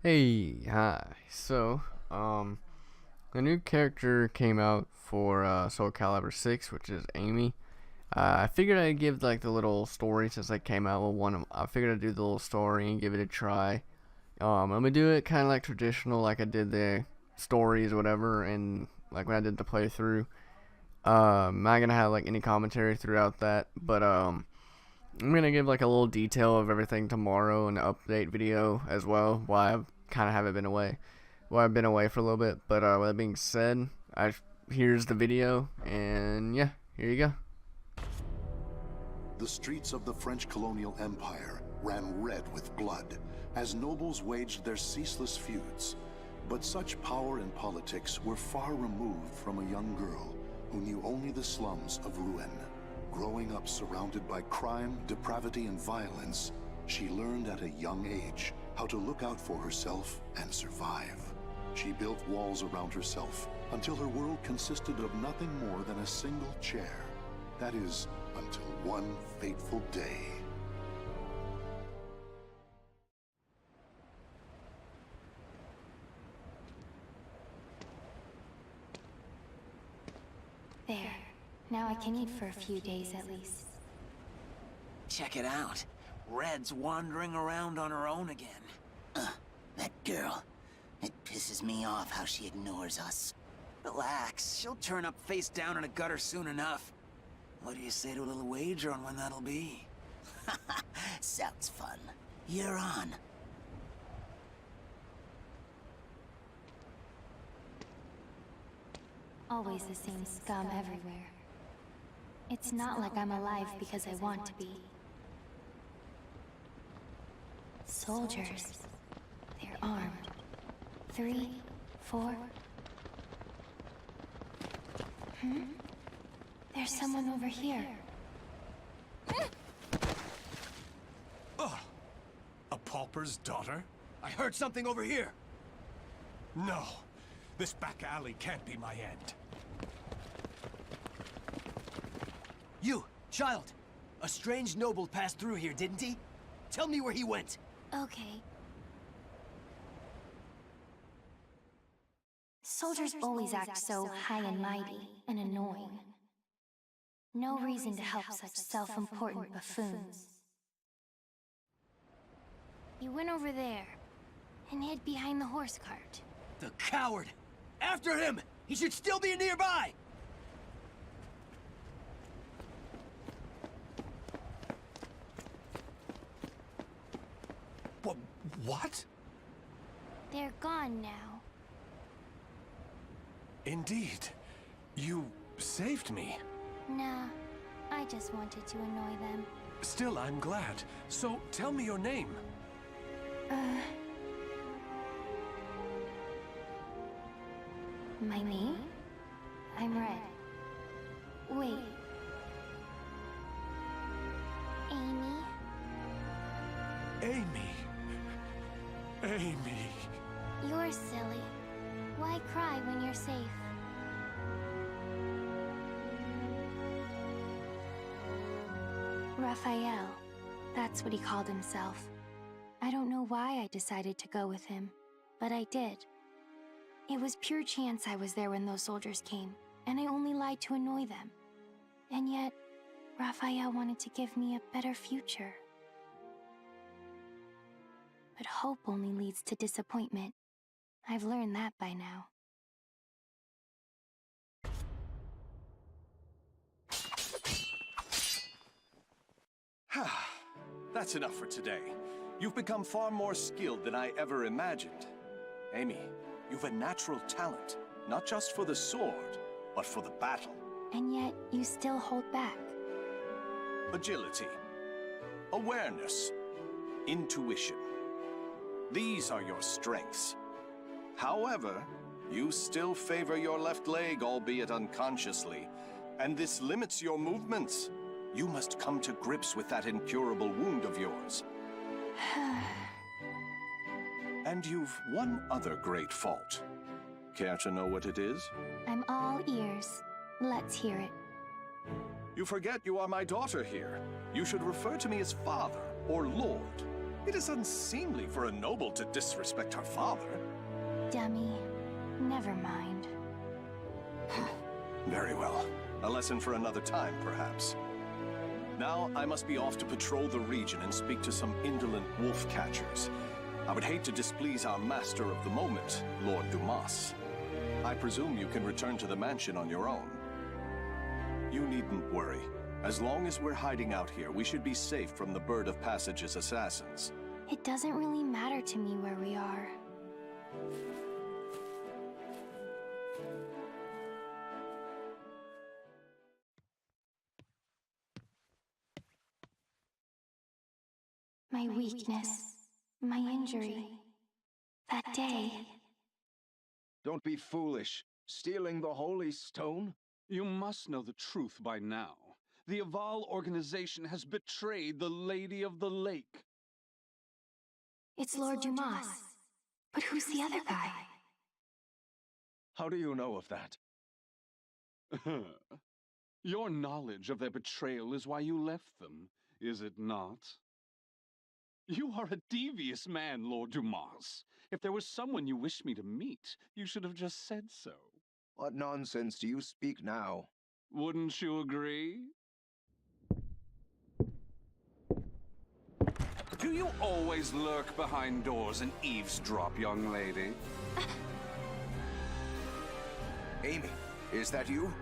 Hey, hi. A new character came out for Soulcalibur VI, which is Amy. I figured I'd give like the little story since I came out with one. I figured I'd do the little story and give it a try. I'm gonna do it kind of like traditional, like I did the stories or whatever, and like when I did the playthrough. I'm not gonna have like any commentary throughout that, but I'm gonna give like a little detail of everything tomorrow, and an update video as well. Why I've kind of haven't been away. Well, I've been away for a little bit, but with that being said, here's the video, and yeah, here you go. The streets of the French colonial empire ran red with blood as nobles waged their ceaseless feuds. But such power and politics were far removed from a young girl who knew only the slums of Rouen. Growing up surrounded by crime, depravity, and violence, she learned at a young age how to look out for herself and survive. She built walls around herself until her world consisted of nothing more than a single chair. That is, until one fateful day. There. Now I can eat for a few days at least. Check it out. Red's wandering around on her own again. That girl. It pisses me off how she ignores us. Relax, she'll turn up face down in a gutter soon enough. What do you say to a little wager on when that'll be? Sounds fun. You're on. Always the same scum everywhere. It's not like I'm alive because I want to be. Soldiers. They're armed. 3, 4. There's someone over here. A pauper's daughter? I heard something over here. No. This back alley can't be my end. You, child. A strange noble passed through here, didn't he? Tell me where he went. Okay. Soldiers always act so high and mighty and annoying. No reason to help such self-important buffoons. He went over there and hid behind the horse cart. The coward! After him! He should still be nearby! What? They're gone now. Indeed. You saved me. Nah, I just wanted to annoy them. Still, I'm glad. So, tell me your name. My name? I'm Red. Wait. Amy? Amy. Amy. You're silly. Why cry when you're safe? Raphael. That's what he called himself. I don't know why I decided to go with him, but I did. It was pure chance I was there when those soldiers came, and I only lied to annoy them. And yet, Raphael wanted to give me a better future. But hope only leads to disappointment. I've learned that by now. That's enough for today. You've become far more skilled than I ever imagined. Amy, you've a natural talent, not just for the sword, but for the battle. And yet, you still hold back. Agility, awareness, intuition. These are your strengths. However, you still favor your left leg, albeit unconsciously, and this limits your movements. You must come to grips with that incurable wound of yours. And you've one other great fault. Care to know what it is? I'm all ears. Let's hear it. You forget you are my daughter here. You should refer to me as father or lord. It is unseemly for a noble to disrespect her father. Dummy. Never mind. Very well. A lesson for another time, perhaps. Now, I must be off to patrol the region and speak to some indolent wolf catchers. I would hate to displease our master of the moment, Lord Dumas. I presume you can return to the mansion on your own. You needn't worry. As long as we're hiding out here, we should be safe from the Bird of Passage's assassins. It doesn't really matter to me where we are. My weakness, my injury, that day. Don't be foolish. Stealing the Holy Stone? You must know the truth by now. The Aval organization has betrayed the Lady of the Lake. It's Lord Dumas. But who's the other guy? How do you know of that? Your knowledge of their betrayal is why you left them, is it not? You are a devious man, Lord Dumas. If there was someone you wished me to meet, you should have just said so. What nonsense do you speak now? Wouldn't you agree? Do you always lurk behind doors and eavesdrop, young lady? Amy, is that you?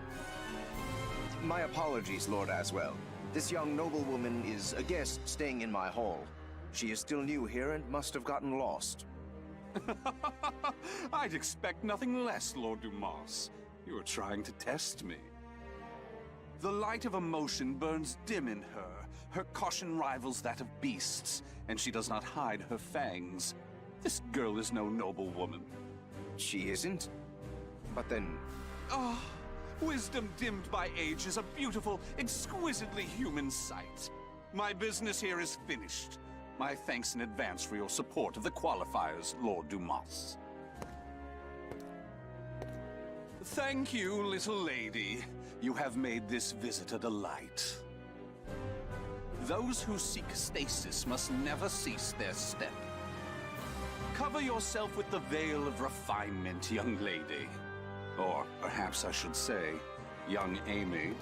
My apologies, Lord Aswell. This young noblewoman is a guest staying in my hall. She is still new here and must have gotten lost. I'd expect nothing less, Lord Dumas. You are trying to test me. The light of emotion burns dim in her. Her caution rivals that of beasts, and she does not hide her fangs. This girl is no noble woman. She isn't? But then... Ah, wisdom dimmed by age is a beautiful, exquisitely human sight. My business here is finished. My thanks in advance for your support of the qualifiers, Lord Dumas. Thank you, little lady. You have made this visit a delight. Those who seek stasis must never cease their step. Cover yourself with the veil of refinement, young lady. Or perhaps I should say, young Amy.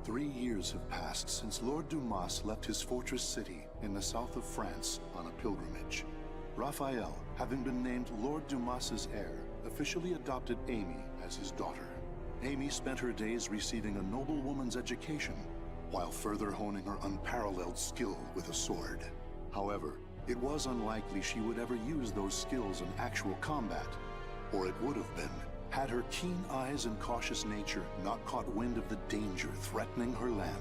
3 years have passed since Lord Dumas left his fortress city in the south of France on a pilgrimage. Raphael, having been named Lord Dumas's heir, officially adopted Amy as his daughter. Amy spent her days receiving a noblewoman's education, while further honing her unparalleled skill with a sword. However, it was unlikely she would ever use those skills in actual combat, or it would have been, had her keen eyes and cautious nature not caught wind of the danger threatening her land.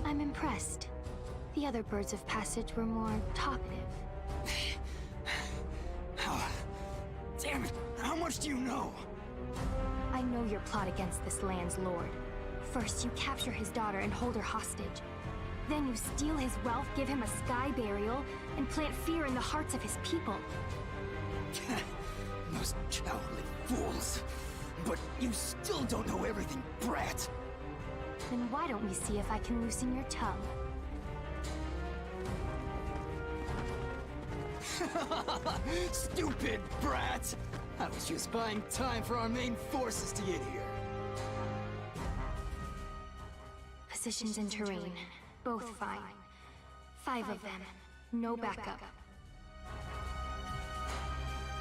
I'm impressed. The other birds of passage were more talkative. Damn it! How much do you know? I know your plot against this land's lord. First, you capture his daughter and hold her hostage. Then you steal his wealth, give him a sky burial, and plant fear in the hearts of his people. Those cowardly fools. But you still don't know everything, brat. Then why don't we see if I can loosen your tongue? Stupid brat! I was just buying time for our main forces to get here. Positions and terrain, both fine. 5 of them, no backup.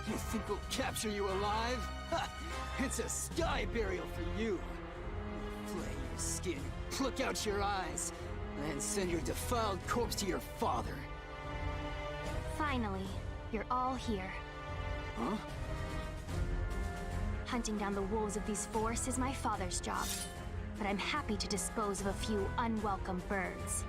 You think we'll capture you alive? Ha! It's a sky burial for you. We'll flay your skin, pluck out your eyes, and send your defiled corpse to your father. Finally, you're all here. Huh? Hunting down the wolves of these forests is my father's job, but I'm happy to dispose of a few unwelcome birds.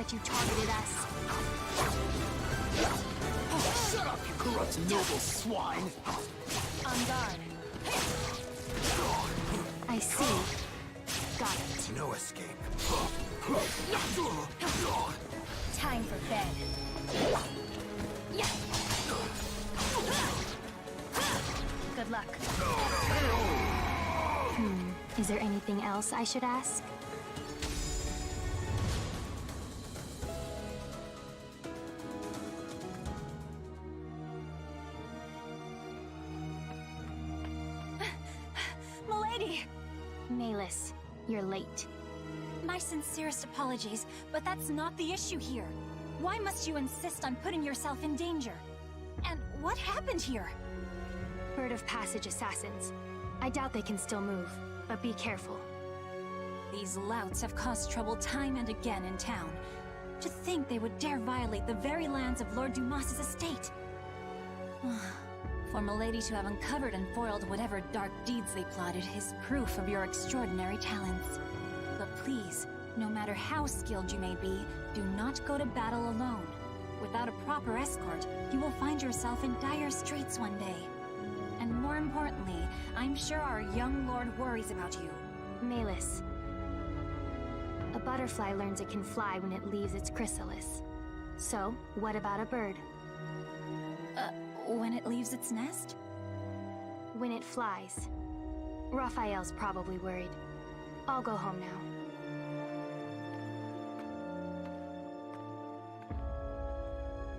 that you targeted us. Oh, shut up, you corrupt noble swine! On guard. I see. Got it. No escape. Time for bed. Good luck. Is there anything else I should ask? Milady! Malus, you're late. My sincerest apologies, but that's not the issue here. Why must you insist on putting yourself in danger? And what happened here? Bird of Passage assassins. I doubt they can still move, but be careful. These louts have caused trouble time and again in town. To think they would dare violate the very lands of Lord Dumas's estate. For Milady to have uncovered and foiled whatever dark deeds they plotted is proof of your extraordinary talents. But please, no matter how skilled you may be, do not go to battle alone. Without a proper escort, you will find yourself in dire straits one day. And more importantly, I'm sure our young lord worries about you. Malus. A butterfly learns it can fly when it leaves its chrysalis. So, what about a bird? When it leaves its nest? When it flies. Raphael's probably worried. I'll go home now.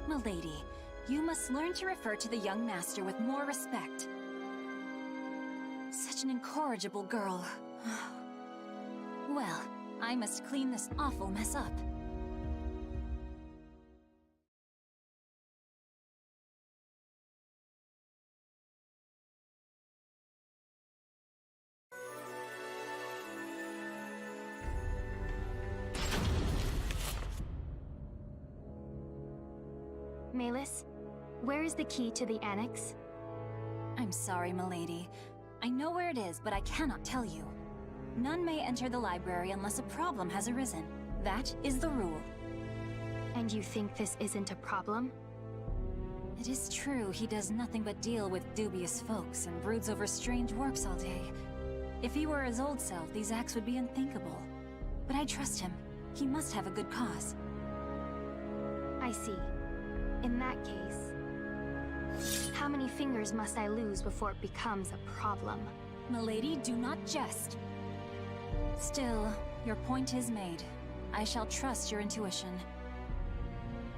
Milady, you must learn to refer to the young master with more respect. Such an incorrigible girl. Well, I must clean this awful mess up. Malus, where is the key to the annex? I'm sorry, milady. I know where it is, but I cannot tell you. None may enter the library unless a problem has arisen. That is the rule. And you think this isn't a problem? It is true he does nothing but deal with dubious folks and broods over strange works all day. If he were his old self, these acts would be unthinkable. But I trust him. He must have a good cause. I see. In that case, how many fingers must I lose before it becomes a problem? Milady, do not jest. Still, your point is made. I shall trust your intuition.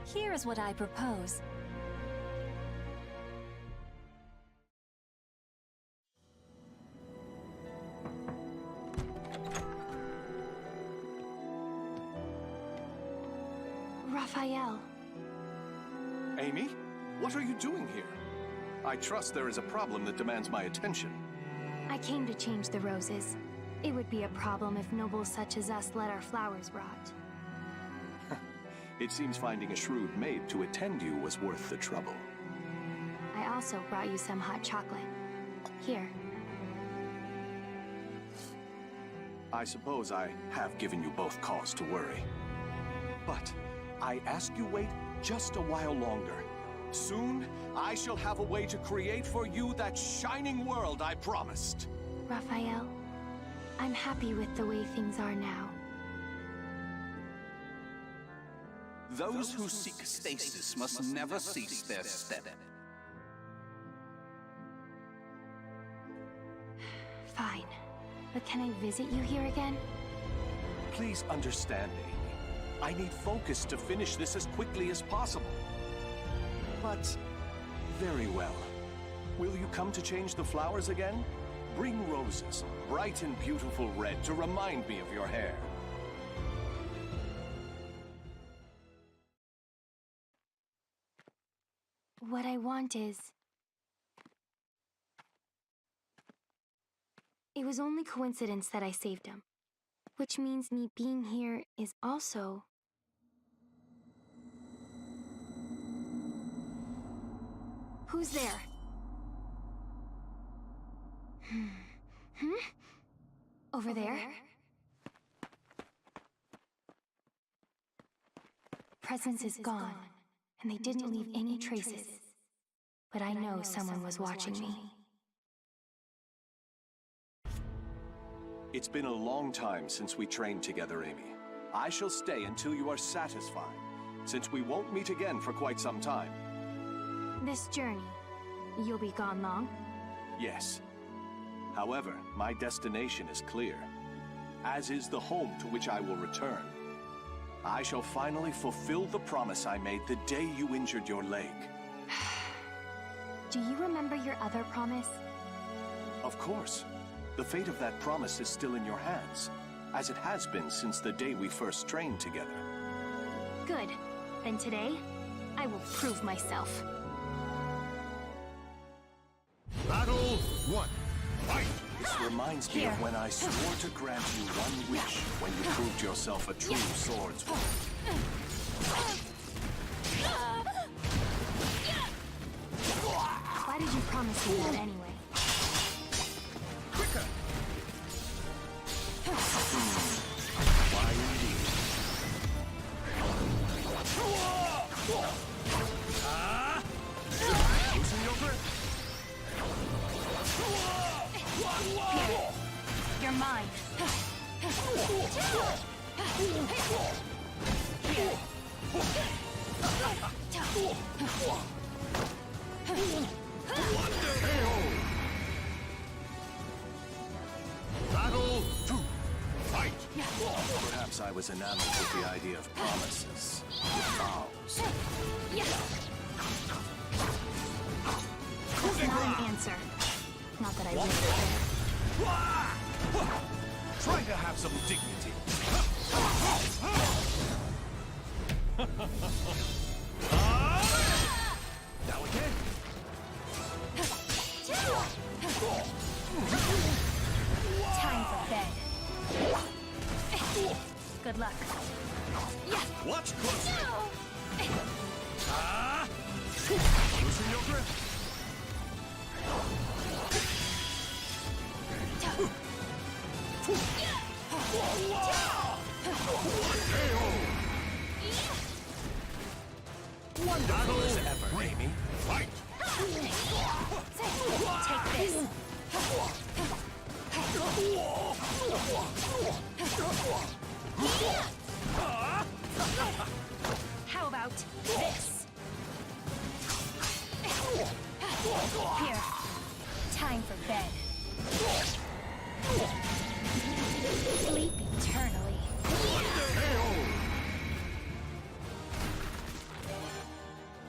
Here is what I propose. Raphael. Amy? What are you doing here? I trust there is a problem that demands my attention. I came to change the roses. It would be a problem if nobles such as us let our flowers rot. It seems finding a shrewd maid to attend you was worth the trouble. I also brought you some hot chocolate. Here. I suppose I have given you both cause to worry. But I ask you wait just a while longer. Soon, I shall have a way to create for you that shining world I promised. Raphael, I'm happy with the way things are now. Those who seek stasis must never cease their step. Fine. But can I visit you here again? Please understand, Amy. I need focus to finish this as quickly as possible. But, very well. Will you come to change the flowers again? Bring roses, bright and beautiful red, to remind me of your hair. What I want is... It was only coincidence that I saved him. Which means me being here is also... Who's there? Over there? presence is gone, and they didn't leave any traces. But I know someone was watching me. It's been a long time since we trained together, Amy. I shall stay until you are satisfied, since we won't meet again for quite some time. This journey, you'll be gone long? Yes. However, my destination is clear, as is the home to which I will return. I shall finally fulfill the promise I made the day you injured your leg. Do you remember your other promise? Of course. The fate of that promise is still in your hands, as it has been since the day we first trained together. Good. Then today, I will prove myself. Battle 1. Fight! This reminds me of when I swore to grant you one wish when you proved yourself a true swordswoman. Why did you promise me that anyway? Quicker! Why indeed? Loosen your grip! Here. You're mine. Battle 2. Fight! Perhaps I was enamored with the idea of promises, with vows. That's not an answer. Not that I really care. Try to have some dignity. Now again. Time for bed. Good luck. Watch closely. Loosen your grip. Wonderful as ever, Amy. Fight! Take this. How about this? Here. Time for bed. Sleep eternally.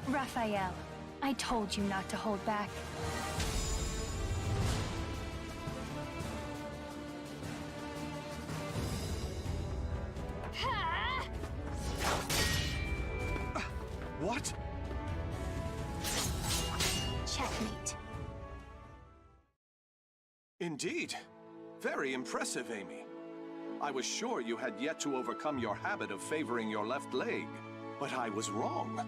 Raphael, I told you not to hold back. What? Checkmate. Indeed. Very impressive, Amy. I was sure you had yet to overcome your habit of favoring your left leg, but I was wrong.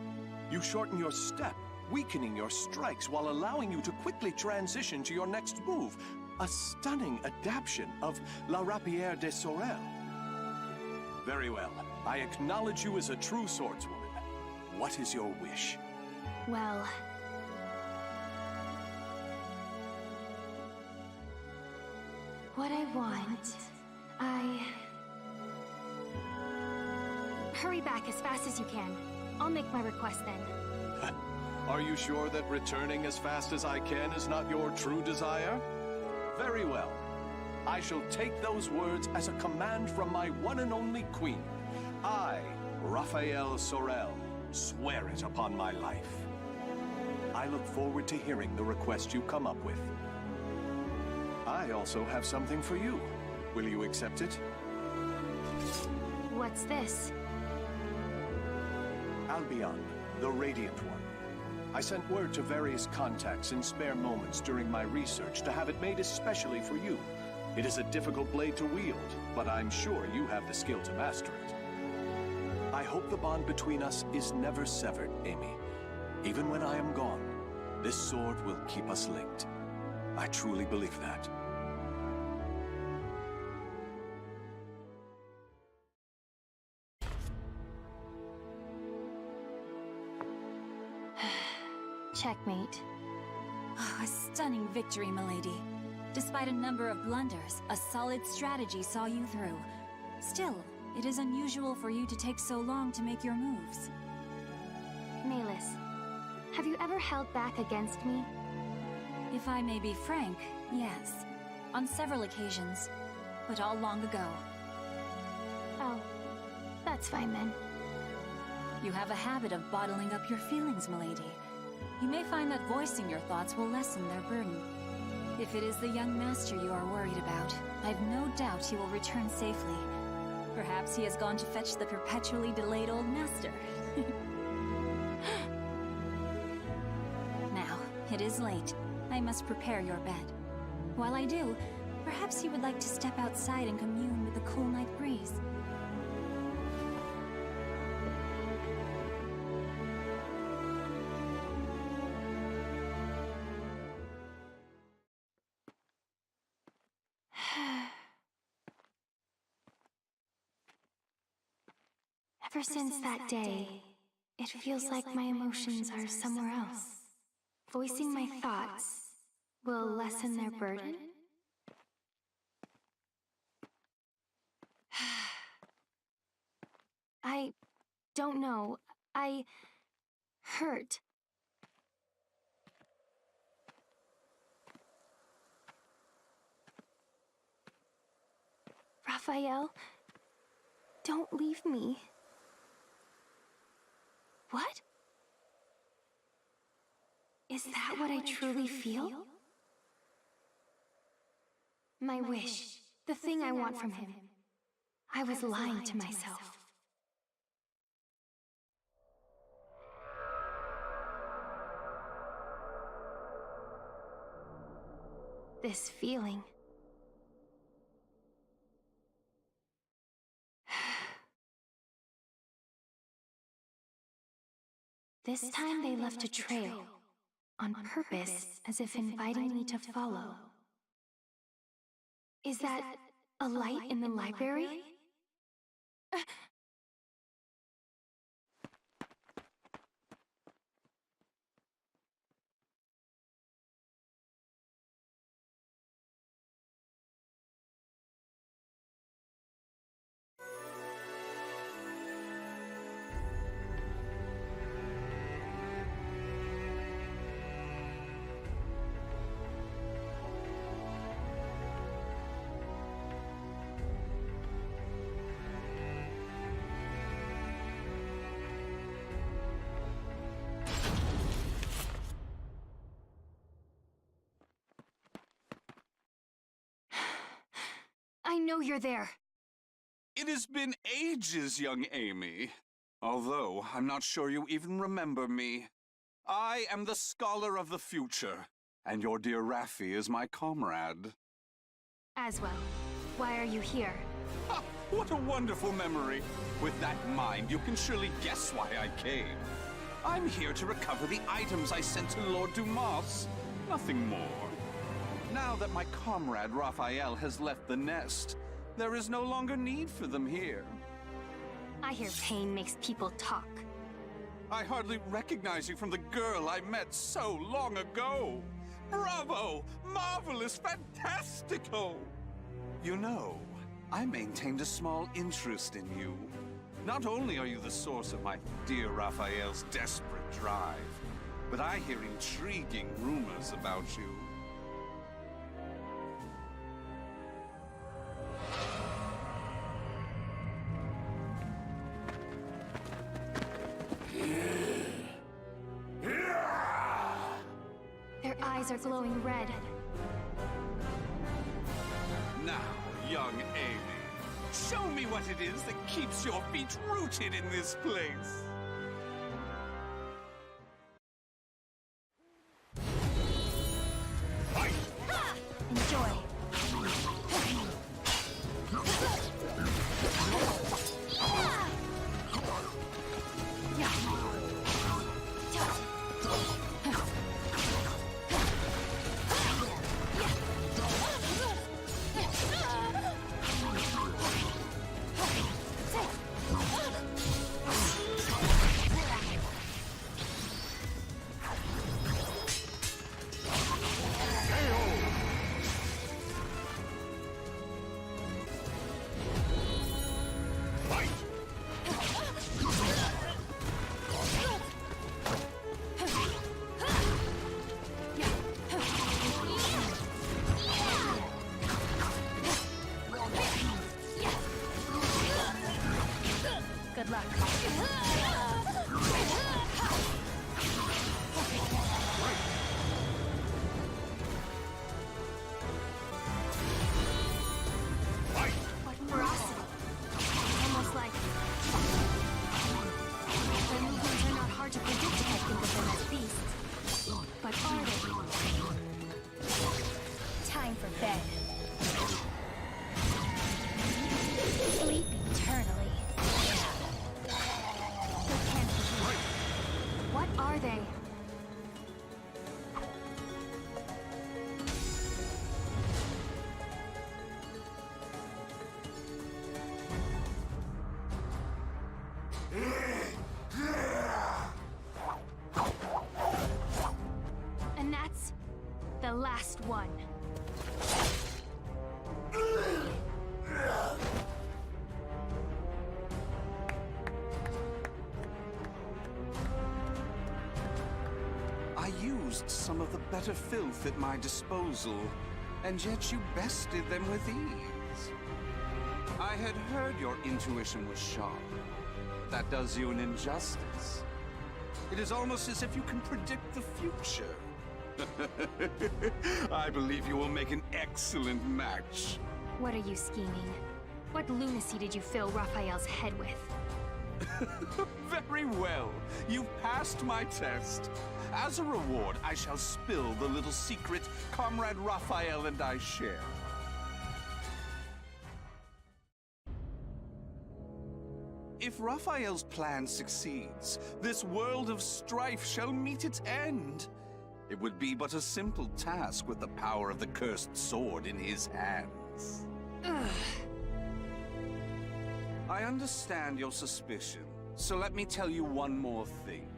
You shorten your step, weakening your strikes while allowing you to quickly transition to your next move. A stunning adaptation of La Raphael Sorel. Very well. I acknowledge you as a true swordswoman. What is your wish? Well... what I want... Hurry back as fast as you can. I'll make my request then. Are you sure that returning as fast as I can is not your true desire? Very well. I shall take those words as a command from my one and only queen. I, Raphael Sorel, swear it upon my life. I look forward to hearing the request you come up with. I also have something for you. Will you accept it? What's this? Albion, the Radiant One. I sent word to various contacts in spare moments during my research to have it made especially for you. It is a difficult blade to wield, but I'm sure you have the skill to master it. I hope the bond between us is never severed, Amy. Even when I am gone, this sword will keep us linked. I truly believe that. Checkmate. Oh, a stunning victory, milady. Despite a number of blunders, a solid strategy saw you through. Still, it is unusual for you to take so long to make your moves. Malus, have you ever held back against me? If I may be frank, yes. On several occasions, but all long ago. Oh, that's fine then. You have a habit of bottling up your feelings, milady. You may find that voicing your thoughts will lessen their burden. If it is the young master you are worried about, I've no doubt he will return safely. Perhaps he has gone to fetch the perpetually delayed old master. Now, it is late. I must prepare your bed. While I do, perhaps you would like to step outside and commune with the cool night breeze. Ever since that day, it feels like my emotions are somewhere else. Voicing my thoughts will lessen their burden? I don't know. I hurt. Raphael, don't leave me. What? Is that what I truly feel? My wish, the thing I want from him. I was lying to myself. This feeling. This time they left a trail, on purpose, as if inviting me to follow. Is that a light in the library? I know you're there. It has been ages, young Amy. Although, I'm not sure you even remember me. I am the scholar of the future, and your dear Raffi is my comrade. Aswell, why are you here? Ha! What a wonderful memory! With that in mind, you can surely guess why I came. I'm here to recover the items I sent to Lord Dumas. Nothing more. Now that my comrade Raphael has left the nest, there is no longer need for them here. I hear pain makes people talk. I hardly recognize you from the girl I met so long ago. Bravo! Marvelous! Fantastico! You know, I maintained a small interest in you. Not only are you the source of my dear Raphael's desperate drive, but I hear intriguing rumors about you. Their eyes are glowing red. Now, young Amy, show me what it is that keeps your feet rooted in this place. Enjoy. are they? Time for bed. Sleep eternally. They can't be. What are they? And that's the last one. I used some of the better filth at my disposal, and yet you bested them with ease. I had heard your intuition was sharp. That does you an injustice. It is almost as if you can predict the future. I believe you will make an excellent match. What are you scheming? What lunacy did you fill Raphael's head with? Very well. You've passed my test. As a reward, I shall spill the little secret Comrade Raphael and I share. If Raphael's plan succeeds, this world of strife shall meet its end. It would be but a simple task with the power of the cursed sword in his hands. Ugh. I understand your suspicion, so let me tell you one more thing.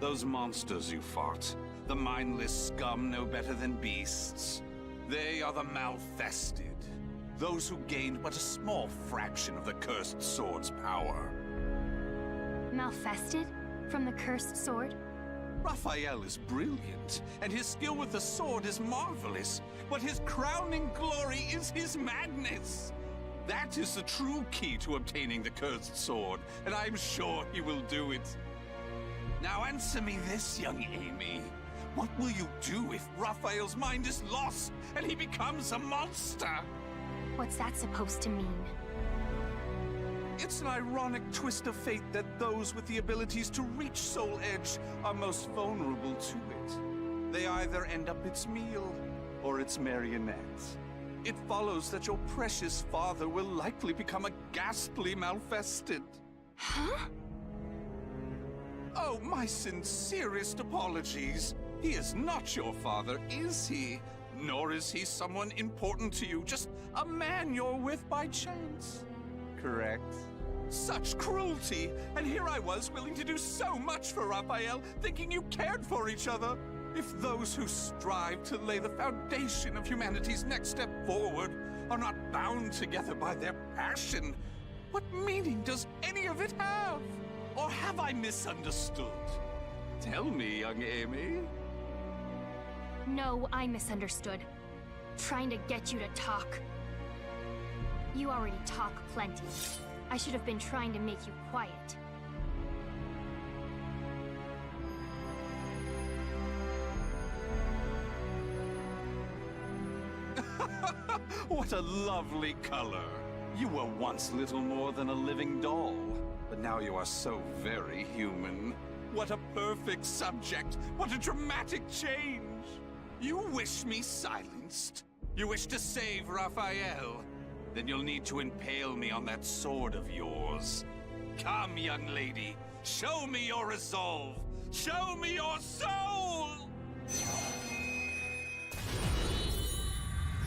Those monsters you fought, the mindless scum no better than beasts, they are the Malfested. Those who gained but a small fraction of the cursed sword's power. Malfested? From the cursed sword? Raphael is brilliant, and his skill with the sword is marvelous, but his crowning glory is his madness. That is the true key to obtaining the cursed sword, and I'm sure he will do it. Now answer me this, young Amy. What will you do if Raphael's mind is lost and he becomes a monster? What's that supposed to mean? It's an ironic twist of fate that those with the abilities to reach Soul Edge are most vulnerable to it. They either end up its meal or its marionette. It follows that your precious father will likely become a ghastly Malfested. Huh? Oh, my sincerest apologies. He is not your father, is he? Nor is he someone important to you, just a man you're with by chance. Correct? Such cruelty! And here I was, willing to do so much for Raphael, thinking you cared for each other. If those who strive to lay the foundation of humanity's next step forward are not bound together by their passion, what meaning does any of it have? Or have I misunderstood? Tell me, young Amy. No, I misunderstood. Trying to get you to talk. You already talk plenty. I should have been trying to make you quiet. What a lovely color. You were once little more than a living doll, but now you are so very human. What a perfect subject! What a dramatic change! You wish me silenced? You wish to save Raphael? Then you'll need to impale me on that sword of yours. Come, young lady, show me your resolve! Show me your soul!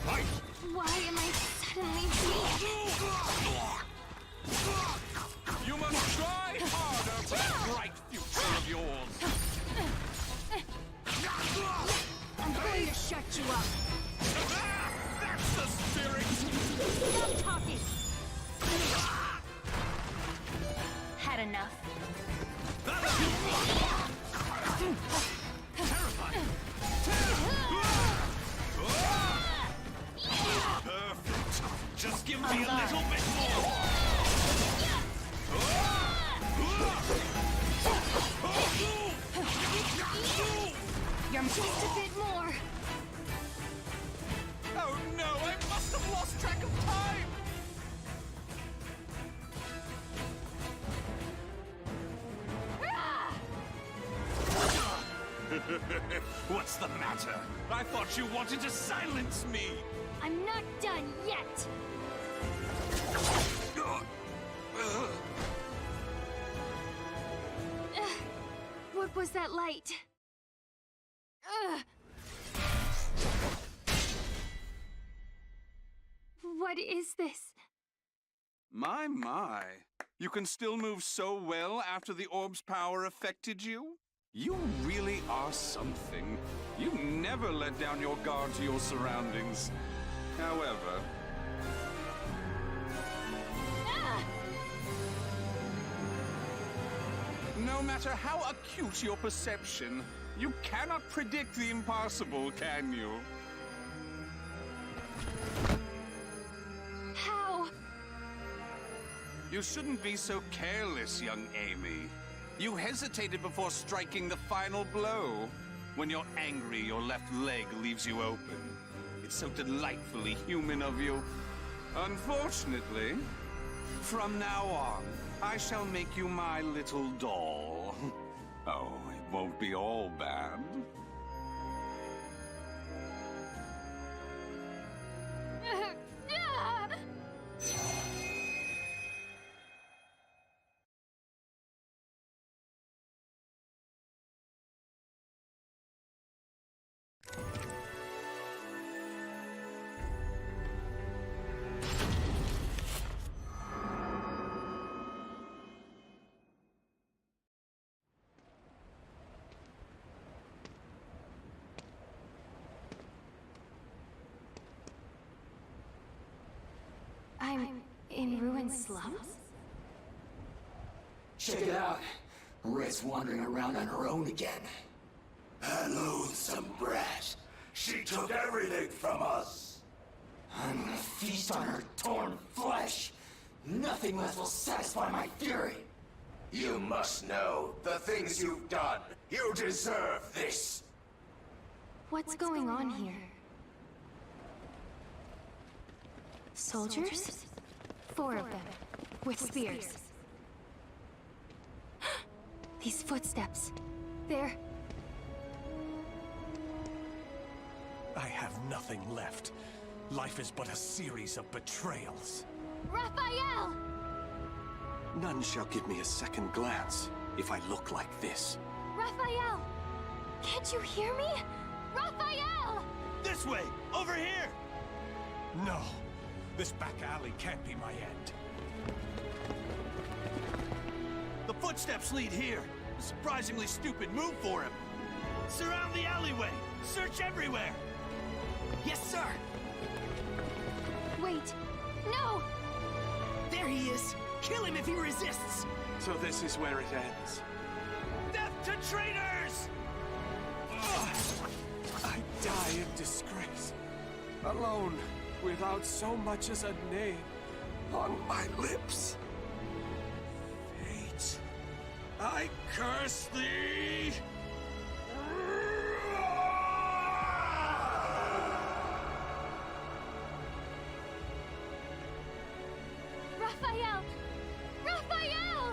Fight! Why am I suddenly weak? You must try harder for that bright future of yours! I'm going to shut you up. That's the spirit! Stop talking! Had enough. Perfect! Just give me a little bit more! You're just a bit more. What's the matter? I thought you wanted to silence me! I'm not done yet! What was that light? What is this? My. You can still move so well after the orb's power affected you? You really are something. You never let down your guard to your surroundings. However... No matter how acute your perception, you cannot predict the impossible, can you? How? You shouldn't be so careless, young Amy. You hesitated before striking the final blow. When you're angry, your left leg leaves you open. It's so delightfully human of you. Unfortunately, from now on, I shall make you my little doll. Oh, it won't be all bad. I'm in Rouen slums? Check it out. Red's wandering around on her own again. That loathsome brat. She took everything from us. I'm gonna feast on her torn flesh. Nothing less will satisfy my fury. You must know the things you've done. You deserve this. What's going on here? Soldiers? 4 of them, with spears. These footsteps. They're... I have nothing left. Life is but a series of betrayals. Raphael! None shall give me a second glance if I look like this. Raphael! Can't you hear me? Raphael! This way! Over here! No. This back alley can't be my end. The footsteps lead here. A surprisingly stupid move for him. Surround the alleyway! Search everywhere! Yes, sir! Wait! No! There he is! Kill him if he resists! So this is where it ends. Death to traitors! I die in disgrace. Alone, without so much as a name on my lips. Fate, I curse thee! Raphael! Raphael!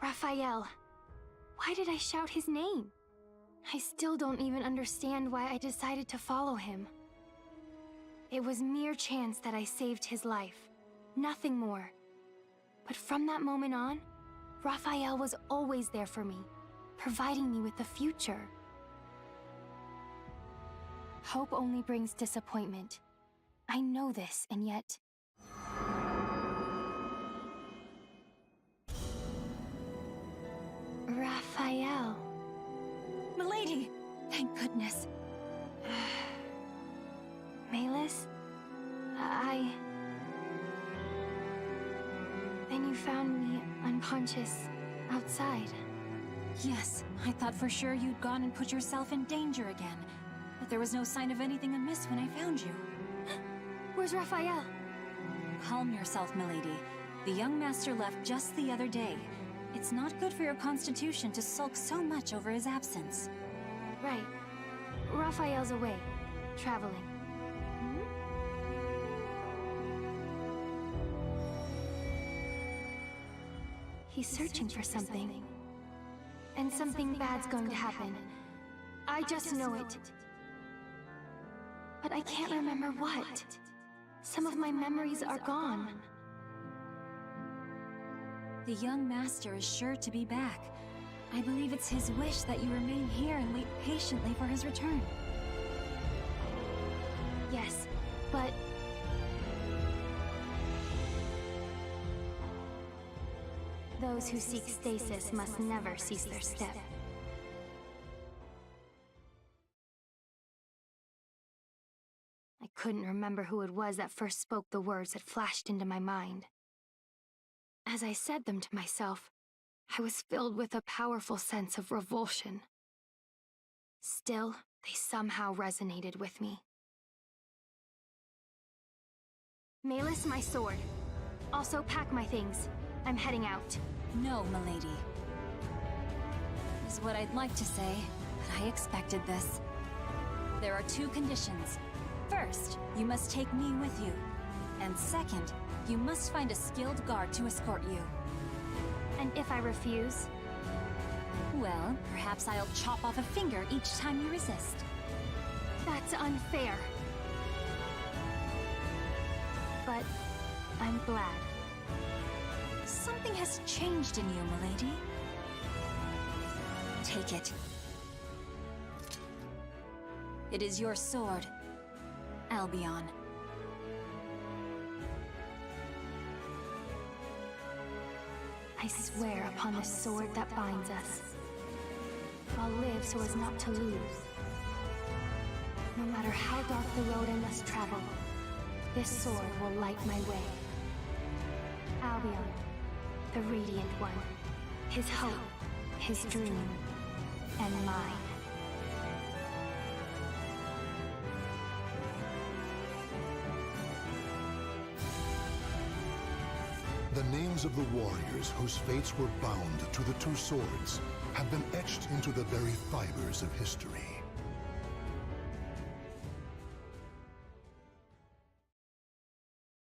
Raphael. Why did I shout his name? I still don't even understand why I decided to follow him. It was mere chance that I saved his life. Nothing more. But from that moment on, Raphael was always there for me, providing me with the future. Hope only brings disappointment. I know this, and yet... Raphael. Milady! Thank goodness. Melis? Then you found me unconscious outside. Yes, I thought for sure you'd gone and put yourself in danger again. But there was no sign of anything amiss when I found you. Where's Raphael? Calm yourself, milady. The young master left just the other day. It's not good for your constitution to sulk so much over his absence. Right. Raphael's away, traveling. He's searching for something. And something bad's going to happen. I just know it. But I can't remember what. Some of my memories are gone. The young master is sure to be back. I believe it's his wish that you remain here and wait patiently for his return. Yes, but... those who seek stasis must never cease their step. I couldn't remember who it was that first spoke the words that flashed into my mind. As I said them to myself, I was filled with a powerful sense of revulsion. Still, they somehow resonated with me. Malus, my sword. Also pack my things. I'm heading out. No, milady. Is what I'd like to say, but I expected this. There are 2 conditions. First, you must take me with you. And second, you must find a skilled guard to escort you. And if I refuse? Well, perhaps I'll chop off a finger each time you resist. That's unfair. But I'm glad. Something has changed in you, milady. Take it. It is your sword, Albion. I swear upon the sword that binds us. I'll live so as not to lose. No matter how dark the road I must travel, this sword will light my way. Albion, the Radiant One. His hope, his dream, and mine. The names of the warriors whose fates were bound to the 2 swords have been etched into the very fibers of history.